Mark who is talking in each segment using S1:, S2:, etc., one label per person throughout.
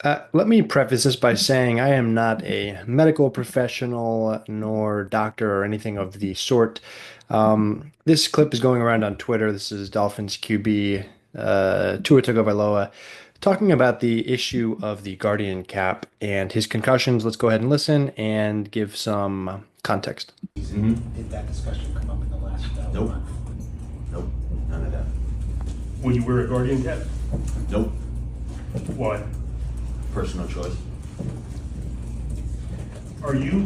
S1: Let me preface this by saying I am not a medical professional nor doctor or anything of the sort. This clip is going around on Twitter. This is Dolphins QB Tua Tagovailoa talking about the issue of the Guardian cap and his concussions. Let's go ahead and listen and give some context.
S2: Did that discussion come up in the last
S3: Nope.
S2: month?
S3: Nope. None of that.
S4: When you wear a Guardian cap?
S3: Nope.
S4: Why?
S3: Personal choice.
S4: Are you,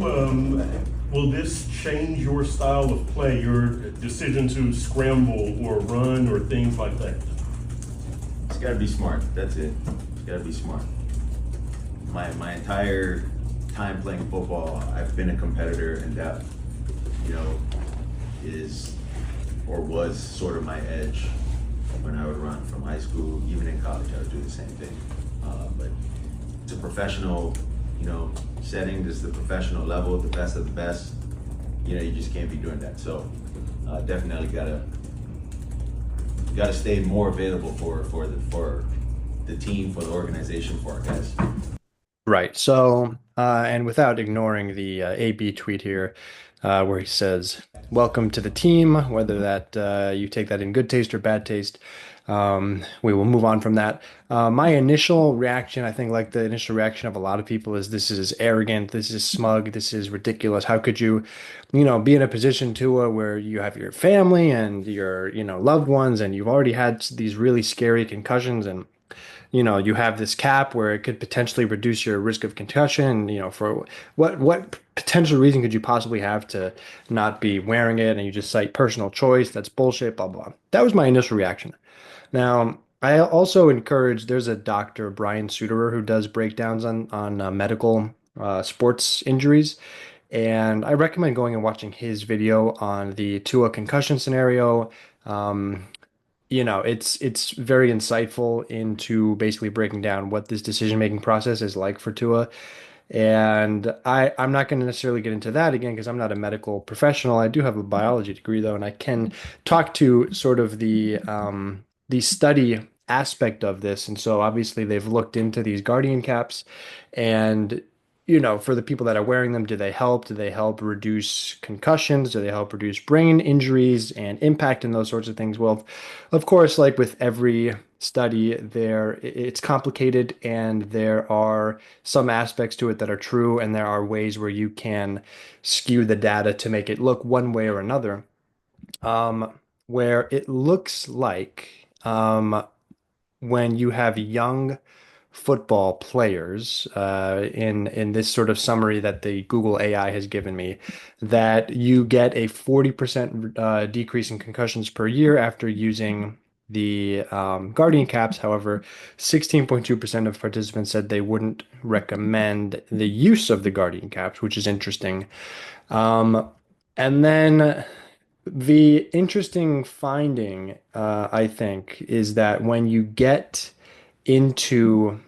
S4: will this change your style of play, your decision to scramble or run or things like that?
S3: It's got to be smart. That's it. It's got to be smart. My entire time playing football, I've been a competitor, and that, you know, is or was sort of my edge when I would run from high school. Even in college, I would do the same thing. But it's a professional, setting. This is the professional level, the best of the best. You just can't be doing that. So definitely gotta stay more available for the team, for the organization, for our guys.
S1: Right. So, and without ignoring the AB tweet here, where he says, "Welcome to the team," whether that you take that in good taste or bad taste, we will move on from that. My initial reaction, I think, like the initial reaction of a lot of people, is this is arrogant, this is smug, this is ridiculous. How could you, be in a position to where you have your family and your, loved ones, and you've already had these really scary concussions and you have this cap where it could potentially reduce your risk of concussion, for what potential reason could you possibly have to not be wearing it? And you just cite personal choice. That's bullshit, blah, blah. That was my initial reaction. Now, I also encourage, there's a doctor, Brian Suterer, who does breakdowns on medical sports injuries. And I recommend going and watching his video on the Tua concussion scenario. Um, it's very insightful into basically breaking down what this decision-making process is like for Tua. And I'm not going to necessarily get into that again because I'm not a medical professional. I do have a biology degree though, and I can talk to sort of the study aspect of this. And so obviously they've looked into these Guardian caps and for the people that are wearing them, do they help? Do they help reduce concussions? Do they help reduce brain injuries and impact and those sorts of things? Well, of course, like with every study, it's complicated and there are some aspects to it that are true, and there are ways where you can skew the data to make it look one way or another. Where it looks like when you have young football players in this sort of summary that the Google AI has given me, that you get a 40% decrease in concussions per year after using the Guardian caps. However, 16.2% of participants said they wouldn't recommend the use of the Guardian caps, which is interesting. Um, and then the interesting finding, I think, is that when you get into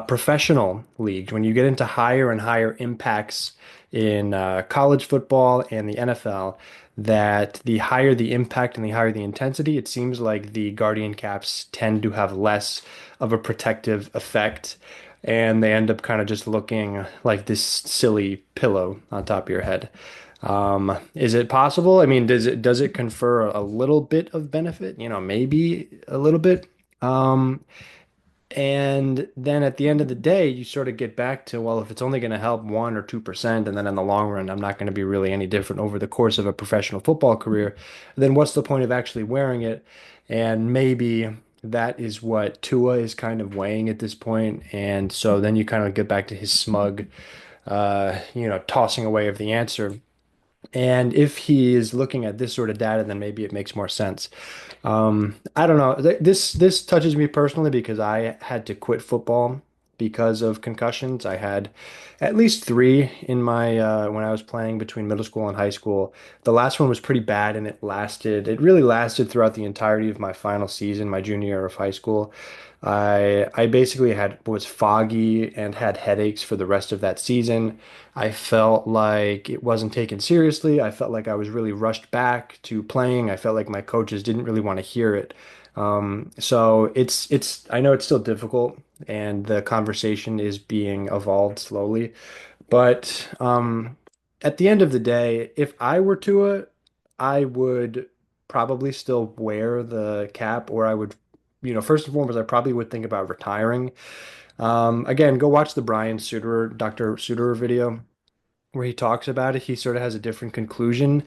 S1: professional leagues, when you get into higher and higher impacts in college football and the NFL, that the higher the impact and the higher the intensity, it seems like the Guardian caps tend to have less of a protective effect. And they end up kind of just looking like this silly pillow on top of your head. Is it possible? I mean, does it confer a little bit of benefit? Maybe a little bit. Um, and then at the end of the day, you sort of get back to, well, if it's only going to help 1 or 2%, and then in the long run, I'm not going to be really any different over the course of a professional football career, then what's the point of actually wearing it? And maybe that is what Tua is kind of weighing at this point. And so then you kind of get back to his smug, tossing away of the answer. And if he is looking at this sort of data, then maybe it makes more sense. I don't know. This touches me personally because I had to quit football because of concussions. I had at least three in my when I was playing between middle school and high school. The last one was pretty bad, and it lasted. It really lasted throughout the entirety of my final season, my junior year of high school. I basically was foggy and had headaches for the rest of that season. I felt like it wasn't taken seriously. I felt like I was really rushed back to playing. I felt like my coaches didn't really want to hear it. So it's I know it's still difficult and the conversation is being evolved slowly. But at the end of the day, if I were Tua, I would probably still wear the cap, or I would, first and foremost, I probably would think about retiring. Again, go watch the Brian Suterer, Dr. Suterer video where he talks about it. He sort of has a different conclusion.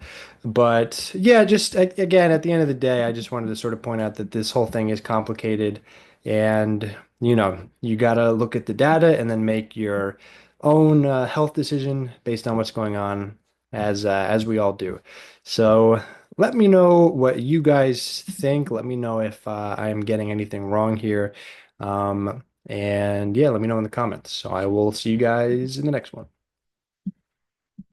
S1: But yeah, just again, at the end of the day, I just wanted to sort of point out that this whole thing is complicated and you got to look at the data and then make your own health decision based on what's going on as we all do. So let me know what you guys think. Let me know if I am getting anything wrong here. And yeah, let me know in the comments. So I will see you guys in the next one.